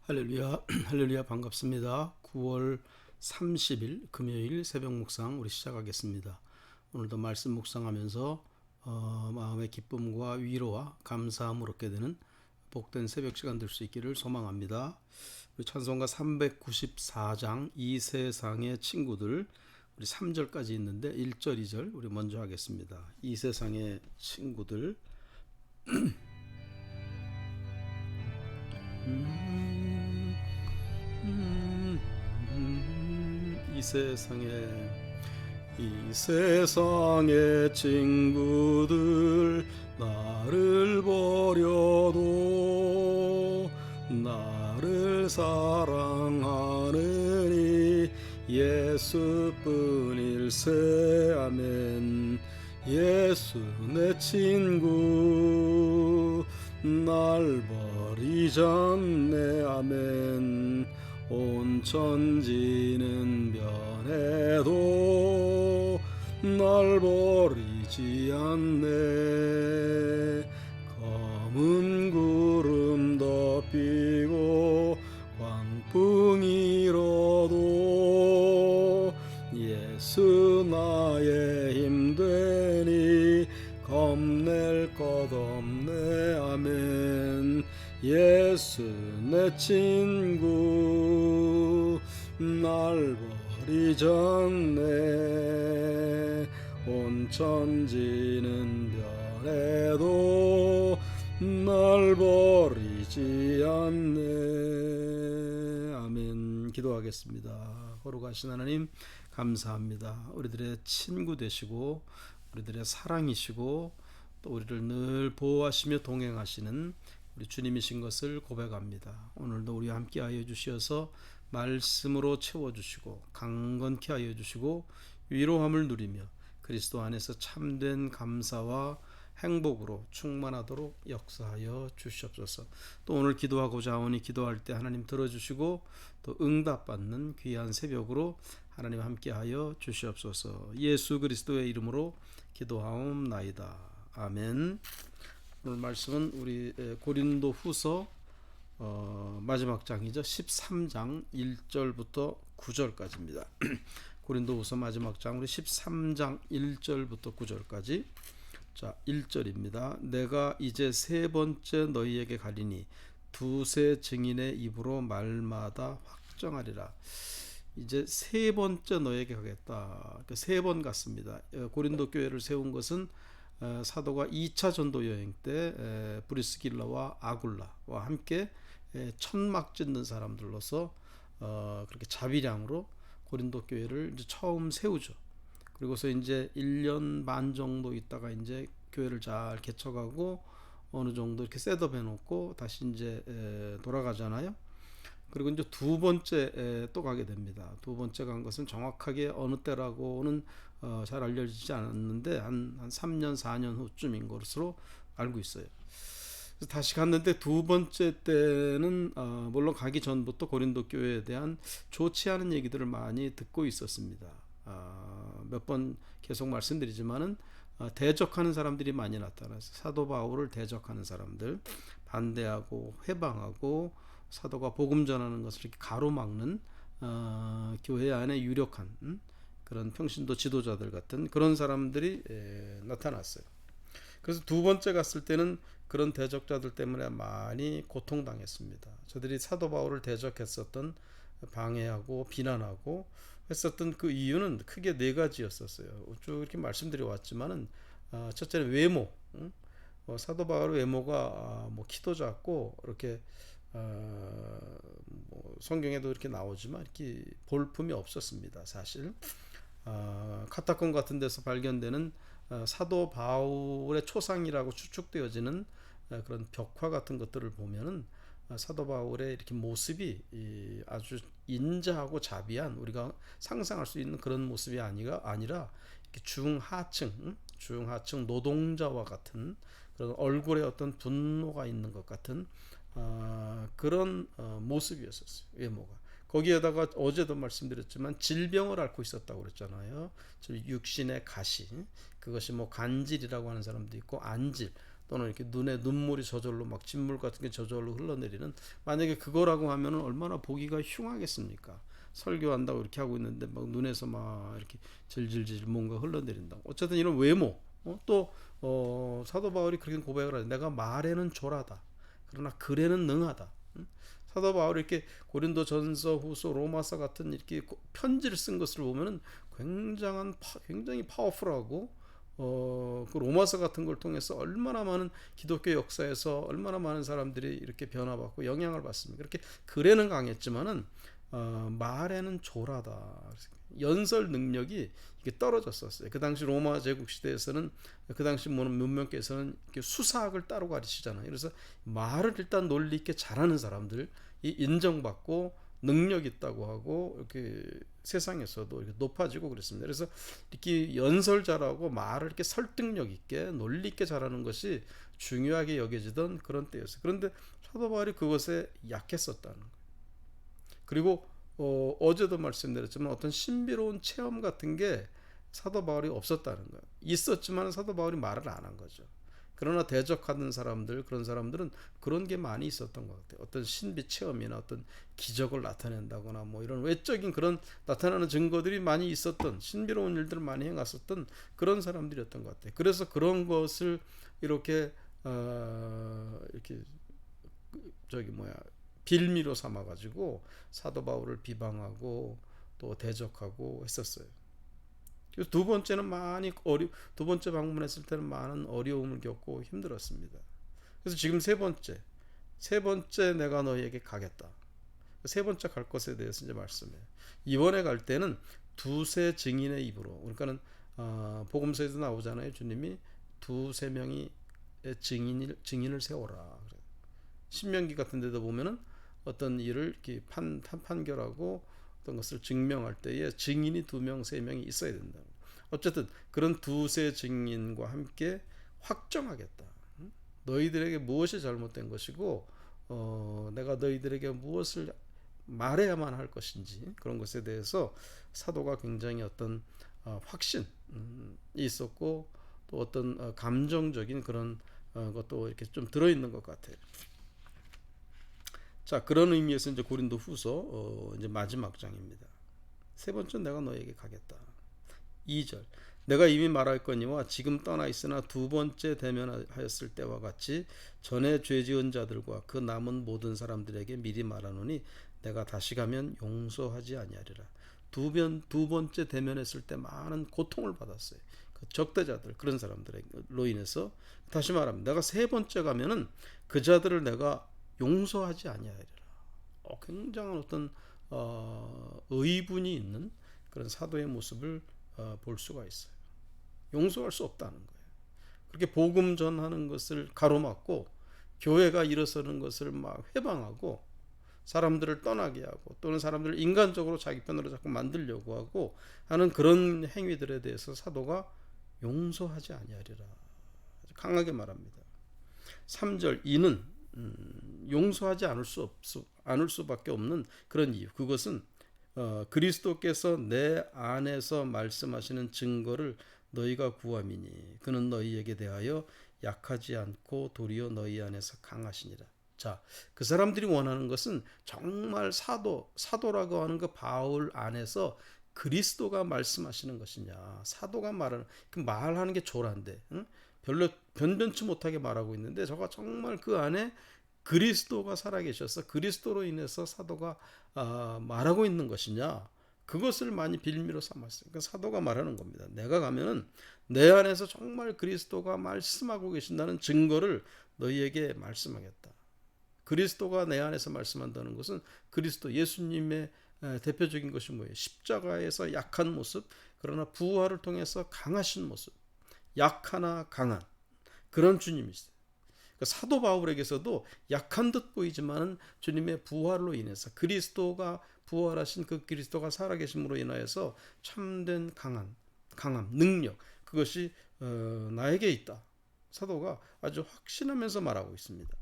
할렐루야, 할렐루야 반갑습니다. 9월 30일 금요일 새벽 묵상 우리 시작하겠습니다. 오늘도 말씀 묵상하면서 마음의 기쁨과 위로와 감사함을 얻게 되는 복된 새벽 시간 될 수 있기를 소망합니다. 우리 찬송가 394장 이 세상의 친구들 우리 3절까지 있는데 1절, 2절 우리 먼저 하겠습니다. 이 세상의 친구들 이 세상의 친구들 나를 버려도 나를 사랑하느니 예수뿐일세. 아멘. 예수 내 친구 날 버리지 않네. 아멘. 온 천지는 변해도 날 버리지 않네. 검은 구름 덮이고 광풍이 일어도 예수 나의 힘되니 겁낼 것 없네. 아멘. 예수 내 친구 날 버리지 않네. 온 천지는 변해도 날 버리지 않네. 아멘. 기도하겠습니다. 거룩하신 하나님 감사합니다. 우리들의 친구 되시고 우리들의 사랑이시고 또 우리를 늘 보호하시며 동행하시는 우리 주님이신 것을 고백합니다. 오늘도 우리와 함께하여 주시어서 말씀으로 채워주시고 강건케 하여 주시고 위로함을 누리며 그리스도 안에서 참된 감사와 행복으로 충만하도록 역사하여 주시옵소서. 또 오늘 기도하고자 하오니 기도할 때 하나님 들어주시고 또 응답받는 귀한 새벽으로 하나님 함께하여 주시옵소서. 예수 그리스도의 이름으로 기도하옵나이다. 아멘. 오늘 말씀은 우리 고린도 후서 마지막 장이죠. 13장 1절부터 9절까지입니다. 고린도 후서 마지막 장 우리 13장 1절부터 9절까지. 자, 1절입니다. 내가 이제 세 번째 너희에게 가리니 두세 증인의 입으로 말마다 확정하리라. 이제 세 번째 너에게 가겠다. 세 번 갔습니다. 고린도 교회를 세운 것은 사도가 2차 전도 여행 때 브리스길라와 아굴라와 함께 천막 짓는 사람들로서 그렇게 자비량으로 고린도 교회를 이제 처음 세우죠. 그리고서 이제 1년 반 정도 있다가 이제 교회를 잘 개척하고 어느 정도 이렇게 셋업해 놓고 다시 이제 돌아가잖아요. 그리고 이제 두 번째 또 가게 됩니다. 두 번째 간 것은 정확하게 어느 때라고는 잘 알려지지 않았는데 한 3년 4년 후쯤인 것으로 알고 있어요. 그래서 다시 갔는데 두 번째 때는 물론 가기 전부터 고린도 교회에 대한 좋지 않은 얘기들을 많이 듣고 있었습니다. 몇 번 계속 말씀드리지만은 대적하는 사람들이 많이 나타나서 사도 바울을 대적하는 사람들, 반대하고 회방하고 사도가 복음 전하는 것을 이렇게 가로막는 교회 안에 유력한 그런 평신도 지도자들 같은 그런 사람들이 나타났어요. 그래서 두 번째 갔을 때는 그런 대적자들 때문에 많이 고통당했습니다. 저들이 사도 바울을 대적했었던, 방해하고 비난하고 했었던 그 이유는 크게 네 가지였었어요. 쭉 이렇게 말씀드려 왔지만은 첫째는 외모. 사도 바울의 외모가 뭐 키도 작고 이렇게 뭐 성경에도 이렇게 나오지만 이렇게 볼품이 없었습니다. 사실 카타콤 같은 데서 발견되는 사도 바울의 초상이라고 추측되어지는 그런 벽화 같은 것들을 보면은 사도 바울의 이렇게 모습이 아주 인자하고 자비한, 우리가 상상할 수 있는 그런 모습이 아니라 이렇게 중하층 노동자와 같은 그런 얼굴에 어떤 분노가 있는 것 같은 그런 모습이었었어요. 외모가. 거기에다가 어제도 말씀드렸지만 질병을 앓고 있었다고 그랬잖아요. 육신의 가시, 그것이 뭐 간질이라고 하는 사람도 있고 안질, 또는 이렇게 눈에 눈물이 저절로 막 진물 같은 게 저절로 흘러내리는, 만약에 그거라고 하면은 얼마나 보기가 흉하겠습니까? 설교한다고 이렇게 하고 있는데 막 눈에서 막 이렇게 질질질 뭔가 흘러내린다고. 어쨌든 이런 외모, 또 사도 바울이 그렇게 고백을 하죠. 내가 말에는 졸하다, 그러나 글에는 능하다. 사도 바울이 이렇게 고린도 전서, 후서, 로마서 같은 이렇게 편지를 쓴 것을 보면은 굉장히 파워풀하고, 그 로마서 같은 걸 통해서 얼마나 많은 기독교 역사에서 얼마나 많은 사람들이 이렇게 변화받고 영향을 받습니다. 그렇게 글에는 강했지만은 말에는 졸하다. 연설 능력이 이게 떨어졌었어요. 그 당시 로마 제국 시대에서는, 그 당시 문명께서는 이렇게 수사학을 따로 가르치잖아요. 그래서 말을 일단 논리 있게 잘하는 사람들이 인정받고 능력 있다고 하고 이렇게 세상에서도 이렇게 높아지고 그랬습니다. 그래서 이렇게 연설 잘하고 말을 이렇게 설득력 있게 논리 있게 잘하는 것이 중요하게 여겨지던 그런 때였어요. 그런데 사도 바울이 그것에 약했었다는 거예요. 그리고 어제도 말씀드렸지만 어떤 신비로운 체험 같은 게 사도 바울이 없었다는 거예요. 있었지만 사도 바울이 말을 안 한 거죠. 그러나 대적하는 사람들, 그런 사람들은 그런 게 많이 있었던 것 같아요. 어떤 신비 체험이나 어떤 기적을 나타낸다거나 뭐 이런 외적인 그런 나타나는 증거들이 많이 있었던, 신비로운 일들을 많이 해갔었던 그런 사람들이었던 것 같아요. 그래서 그런 것을 이렇게 이렇게 빌미로 삼아가지고 사도 바울을 비방하고 또 대적하고 했었어요. 그래서 두 번째 방문했을 때는 많은 어려움을 겪고 힘들었습니다. 그래서 지금 세 번째 내가 너희에게 가겠다. 세 번째 갈 것에 대해서 이제 말씀해요. 이번에 갈 때는 두세 증인의 입으로, 그러니까는 복음서에도 나오잖아요. 주님이 두세 명이 증인을 세워라. 신명기 같은 데도 보면은 어떤 일을 이렇게 판결하고 어떤 것을 증명할 때에 증인이 2명, 3명이 있어야 된다. 어쨌든 그런 두세 증인과 함께 확정하겠다. 너희들에게 무엇이 잘못된 것이고 내가 너희들에게 무엇을 말해야만 할 것인지, 그런 것에 대해서 사도가 굉장히 어떤 확신이 있었고, 또 어떤 감정적인 그런 것도 이렇게 좀 들어있는 것 같아요. 자, 그런 의미에서 이제 고린도 후서 이제 마지막 장입니다. 세 번째 내가 너에게 가겠다. 2절. 내가 이미 말할거니와 지금 떠나 있으나 두 번째 대면하였을 때와 같이 전에 죄 지은 자들과 그 남은 모든 사람들에게 미리 말하노니 내가 다시 가면 용서하지 아니하리라. 두 번째 대면했을 때 많은 고통을 받았어요. 그 적대자들, 그런 사람들로 인해서. 다시 말하면 내가 세 번째 가면은 그 자들을 내가 용서하지 아니하리라. 굉장한 어떤 의분이 있는 그런 사도의 모습을 볼 수가 있어요. 용서할 수 없다는 거예요. 그렇게 복음 전하는 것을 가로막고 교회가 일어서는 것을 막 회방하고 사람들을 떠나게 하고, 또는 사람들을 인간적으로 자기 편으로 자꾸 만들려고 하고 하는 그런 행위들에 대해서 사도가 용서하지 아니하리라 강하게 말합니다. 3절. 이는 용서하지 않을 수밖에 없는 그런 이유, 그것은 그리스도께서 내 안에서 말씀하시는 증거를 너희가 구함이니 그는 너희에게 대하여 약하지 않고 도리어 너희 안에서 강하시니라. 자, 그 사람들이 원하는 것은 정말 사도라고 하는 그 바울 안에서 그리스도가 말씀하시는 것이냐, 사도가 말하는 게 조란데, 별로 변변치 못하게 말하고 있는데 저가 정말 그 안에 그리스도가 살아계셔서 그리스도로 인해서 사도가 말하고 있는 것이냐, 그것을 많이 빌미로 삼았어요. 그러니까 사도가 말하는 겁니다. 내가 가면은 내 안에서 정말 그리스도가 말씀하고 계신다는 증거를 너희에게 말씀하겠다. 그리스도가 내 안에서 말씀한다는 것은 그리스도 예수님의 대표적인 것이 뭐예요? 십자가에서 약한 모습, 그러나 부활을 통해서 강하신 모습, 약하나 강한 그런 주님이시죠. 사도 바울에게서도 약한 듯 보이지만 주님의 부활로 인해서, 그리스도가 부활하신 그 그리스도가 살아계심으로 인하여서 참된 강함, 능력, 그것이 나에게 있다. 사도가 아주 확신하면서 말하고 있습니다.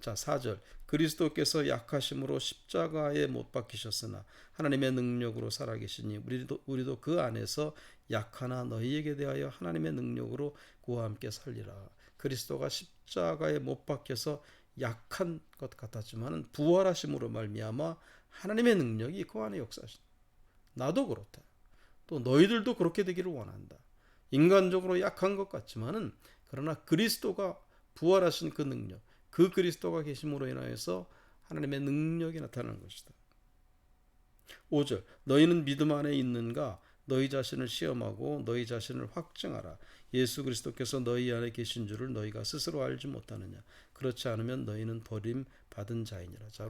자, 4절. 그리스도께서 약하심으로 십자가에 못 박히셨으나 하나님의 능력으로 살아계시니 우리도 그 안에서 약하나 너희에게 대하여 하나님의 능력으로 그와 함께 살리라. 그리스도가 십자가에 못 박혀서 약한 것 같았지만 부활하심으로 말미암아 하나님의 능력이 그 안에 역사하신다. 나도 그렇다. 또 너희들도 그렇게 되기를 원한다. 인간적으로 약한 것 같지만은 그러나 그리스도가 부활하신 그 능력, 그 그리스도가 계심으로 인하여서 하나님의 능력이 나타나는 것이다. 5절 너희는 믿음 안에 있는가? 너희 자신을 시험하고 너희 자신을 확증하라. 예수 그리스도께서 너희 안에 계신 줄을 너희가 스스로 알지 못하느냐? 그렇지 않으면 너희는 버림받은 자이니라. 자,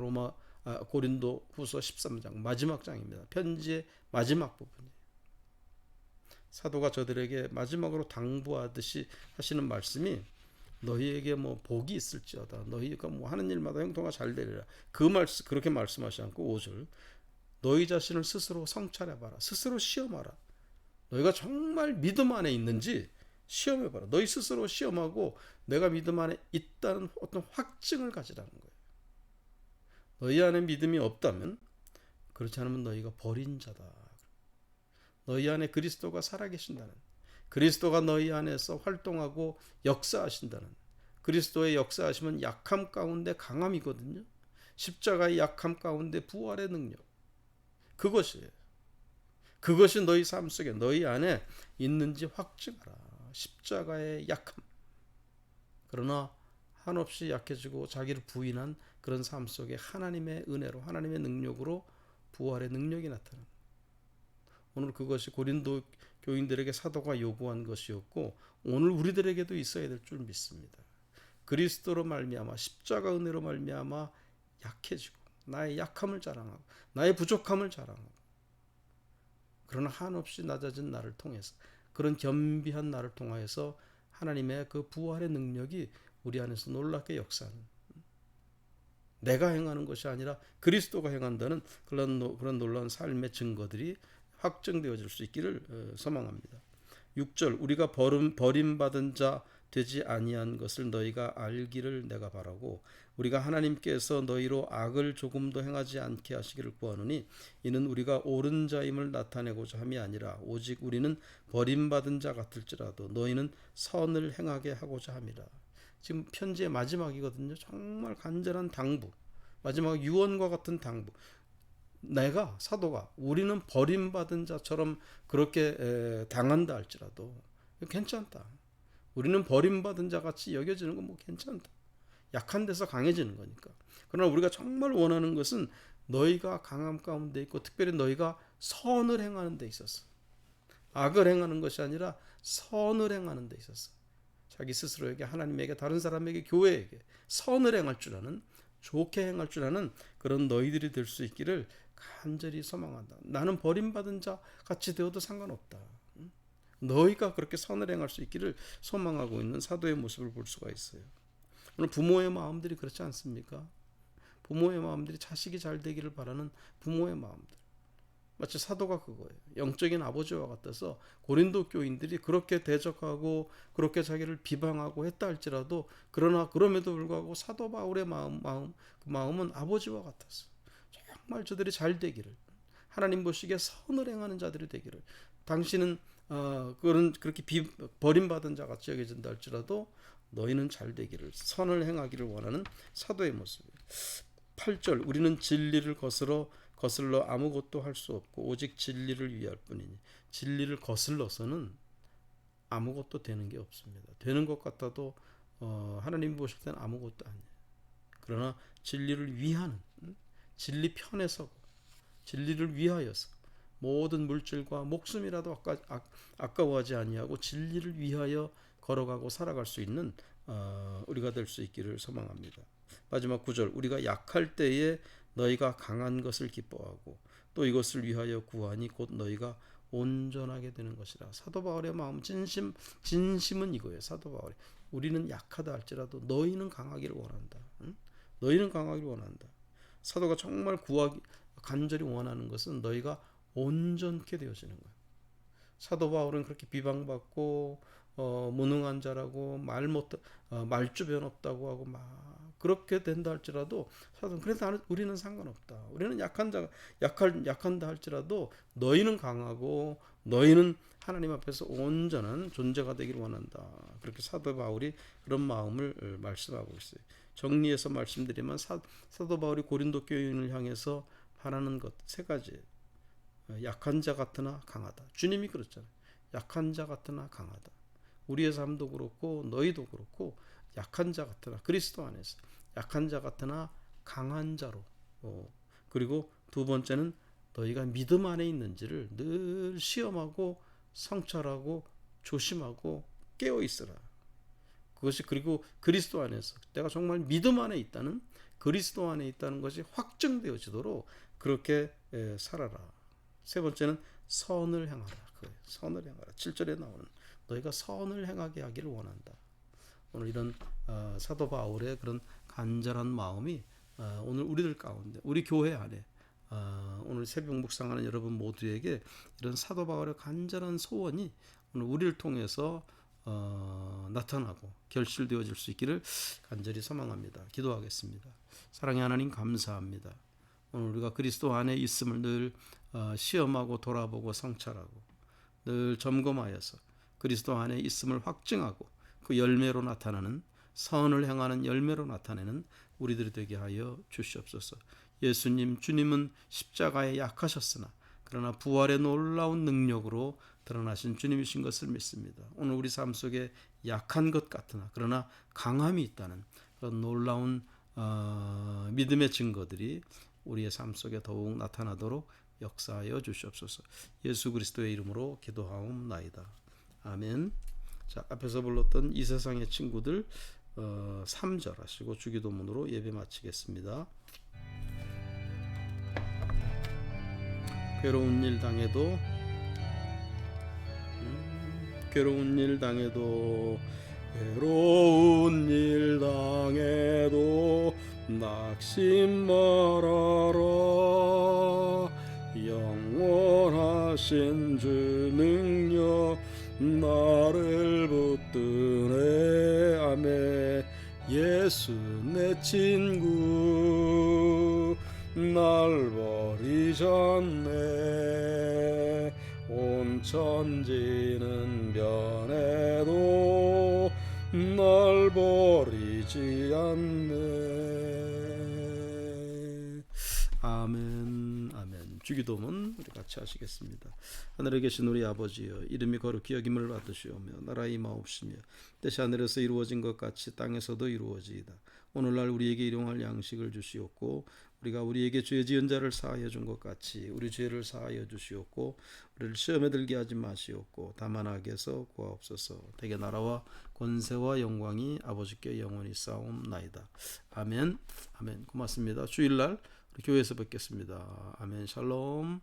고린도 후서 13장 마지막 장입니다. 편지의 마지막 부분이에요. 사도가 저들에게 마지막으로 당부하듯이 하시는 말씀이 너희에게 뭐 복이 있을지어다. 너희가 뭐 하는 일마다 형통가 잘 되리라. 그렇게 말씀하지 않고 5절 너희 자신을 스스로 성찰해봐라. 스스로 시험하라. 너희가 정말 믿음 안에 있는지 시험해봐라. 너희 스스로 시험하고 내가 믿음 안에 있다는 어떤 확증을 가지라는 거예요. 너희 안에 믿음이 없다면 그렇지 않으면 너희가 버린 자다. 너희 안에 그리스도가 살아계신다는, 그리스도가 너희 안에서 활동하고 역사하신다는, 그리스도의 역사하심은 약함 가운데 강함이거든요. 십자가의 약함 가운데 부활의 능력, 그것이에요. 그것이 너희 삶 속에 너희 안에 있는지 확증하라. 십자가의 약함. 그러나 한없이 약해지고 자기를 부인한 그런 삶 속에 하나님의 은혜로, 하나님의 능력으로 부활의 능력이 나타납니다. 오늘 그것이 고린도 교인들에게 사도가 요구한 것이었고 오늘 우리들에게도 있어야 될 줄 믿습니다. 그리스도로 말미암아 십자가 은혜로 말미암아 약해지고 나의 약함을 자랑하고 나의 부족함을 자랑하고 그러나 한없이 낮아진 나를 통해서 그런 겸비한 나를 통하여서 하나님의 그 부활의 능력이 우리 안에서 놀랍게 역사하는, 내가 행하는 것이 아니라 그리스도가 행한다는 그런 놀라운 삶의 증거들이 확정되어질 수 있기를 소망합니다. 6절 우리가 버림받은 자 되지 아니한 것을 너희가 알기를 내가 바라고 우리가 하나님께서 너희로 악을 조금도 행하지 않게 하시기를 구하노니 이는 우리가 옳은 자임을 나타내고자 함이 아니라 오직 우리는 버림받은 자 같을지라도 너희는 선을 행하게 하고자 함이라. 지금 편지의 마지막이거든요. 정말 간절한 당부, 마지막 유언과 같은 당부. 내가 사도가 우리는 버림받은 자처럼 그렇게 당한다 할지라도 괜찮다. 우리는 버림받은 자 같이 여겨지는 건 뭐 괜찮다. 약한 데서 강해지는 거니까. 그러나 우리가 정말 원하는 것은 너희가 강함 가운데 있고 특별히 너희가 선을 행하는 데 있어서 악을 행하는 것이 아니라 선을 행하는 데 있어서 자기 스스로에게, 하나님에게, 다른 사람에게, 교회에게 선을 행할 줄 아는, 좋게 행할 줄 아는 그런 너희들이 될 수 있기를 간절히 소망한다. 나는 버림받은 자 같이 되어도 상관없다. 너희가 그렇게 선을 행할 수 있기를 소망하고 있는 사도의 모습을 볼 수가 있어요. 오늘 부모의 마음들이 그렇지 않습니까? 부모의 마음들이 자식이 잘 되기를 바라는 부모의 마음들. 마치 사도가 그거예요. 영적인 아버지와 같아서 고린도 교인들이 그렇게 대적하고 그렇게 자기를 비방하고 했다 할지라도 그러나 그럼에도 불구하고 사도 바울의 마음은 아버지와 같았어. 정말 저들이 잘 되기를, 하나님 보시기에 선을 행하는 자들이 되기를, 당신은 그렇게 버림받은 자 같이 여겨진다 할지라도 너희는 잘 되기를, 선을 행하기를 원하는 사도의 모습이에요. 8절 우리는 진리를 거슬러 아무것도 할 수 없고 오직 진리를 위할 뿐이니. 진리를 거슬러서는 아무것도 되는 게 없습니다. 되는 것 같아도 하나님이 보실 때는 아무것도 아니에요. 그러나 진리를 위하는, 진리 편에 서고 진리를 위하여서 모든 물질과 목숨이라도 아까워하지 아니하고 진리를 위하여 걸어가고 살아갈 수 있는 우리가 될 수 있기를 소망합니다. 마지막 9절 우리가 약할 때에 너희가 강한 것을 기뻐하고 또 이것을 위하여 구하니 곧 너희가 온전하게 되는 것이라. 사도 바울의 마음 진심은 이거예요. 사도 바울이 우리는 약하다 할지라도 너희는 강하기를 원한다. 응? 너희는 강하기를 원한다. 사도가 정말 간절히 원하는 것은 너희가 온전케 되어지는 거예요. 사도 바울은 그렇게 비방받고 무능한 자라고 말주변 없다고 하고 막 그렇게 된다 할지라도 사도는 그래서 우리는 상관없다. 우리는 약한다 할지라도 너희는 강하고 너희는 하나님 앞에서 온전한 존재가 되기를 원한다. 그렇게 사도 바울이 그런 마음을 말씀하고 있어요. 정리해서 말씀드리면 사도 바울이 고린도 교인을 향해서 바라는 것 세 가지. 약한 자 같으나 강하다. 주님이 그렇잖아요. 약한 자 같으나 강하다. 우리의 삶도 그렇고 너희도 그렇고 약한 자 같으나 그리스도 안에서 약한 자 같으나 강한 자로. 그리고 두 번째는 너희가 믿음 안에 있는지를 늘 시험하고 성찰하고 조심하고 깨어 있으라. 그것이 그리고 그리스도 안에서 내가 정말 믿음 안에 있다는 그리스도 안에 있다는 것이 확증되어지도록 그렇게 살아라. 세 번째는 선을 행하라. 선을 행하라. 7절에 나오는 너희가 선을 행하게 하기를 원한다. 오늘 이런 사도 바울의 그런 간절한 마음이 오늘 우리들 가운데 우리 교회 안에 오늘 새벽 묵상하는 여러분 모두에게 이런 사도 바울의 간절한 소원이 오늘 우리를 통해서 나타나고 결실되어질 수 있기를 간절히 소망합니다. 기도하겠습니다. 사랑의 하나님 감사합니다. 오늘 우리가 그리스도 안에 있음을 늘 시험하고 돌아보고 성찰하고 늘 점검하여서 그리스도 안에 있음을 확증하고 그 열매로 나타나는 선을 행하는 열매로 나타내는 우리들이 되게 하여 주시옵소서. 예수님 주님은 십자가에 약하셨으나 그러나 부활의 놀라운 능력으로 드러나신 주님이신 것을 믿습니다. 오늘 우리 삶 속에 약한 것 같으나 그러나 강함이 있다는 그런 놀라운 믿음의 증거들이 우리의 삶 속에 더욱 나타나도록 역사하여 주시옵소서. 예수 그리스도의 이름으로 기도하옵나이다. 아멘. 자, 앞에서 불렀던 이 세상의 친구들 3절 하시고 주기도문으로 예배 마치겠습니다. 괴로운 일 당해도 괴로운 일 당해도 괴로운 일 당해도 낙심 말아라. 영원하신 주 능력 나를 붙드네. 아멘. 예수 내 친구 날 버리셨네. 온 천지는 변해도 날 버리지 않네. 아멘. 아멘. 주기도문 우리 같이 하시겠습니다. 하늘에 계신 우리 아버지여, 이름이 거룩히 여김을 받으시오며 나라의 임하옵시며 뜻이 하늘에서 이루어진 것 같이 땅에서도 이루어지이다. 오늘날 우리에게 일용할 양식을 주시옵고 우리가 우리에게 죄 지은 자를 사하여 준 것 같이 우리 죄를 사하여 주시옵고 우리를 시험에 들게 하지 마시옵고 다만 악에서 구하옵소서. 대개 나라와 권세와 영광이 아버지께 영원히 싸움나이다. 아멘. 아멘. 고맙습니다. 주일날 우리 교회에서 뵙겠습니다. 아멘. 샬롬.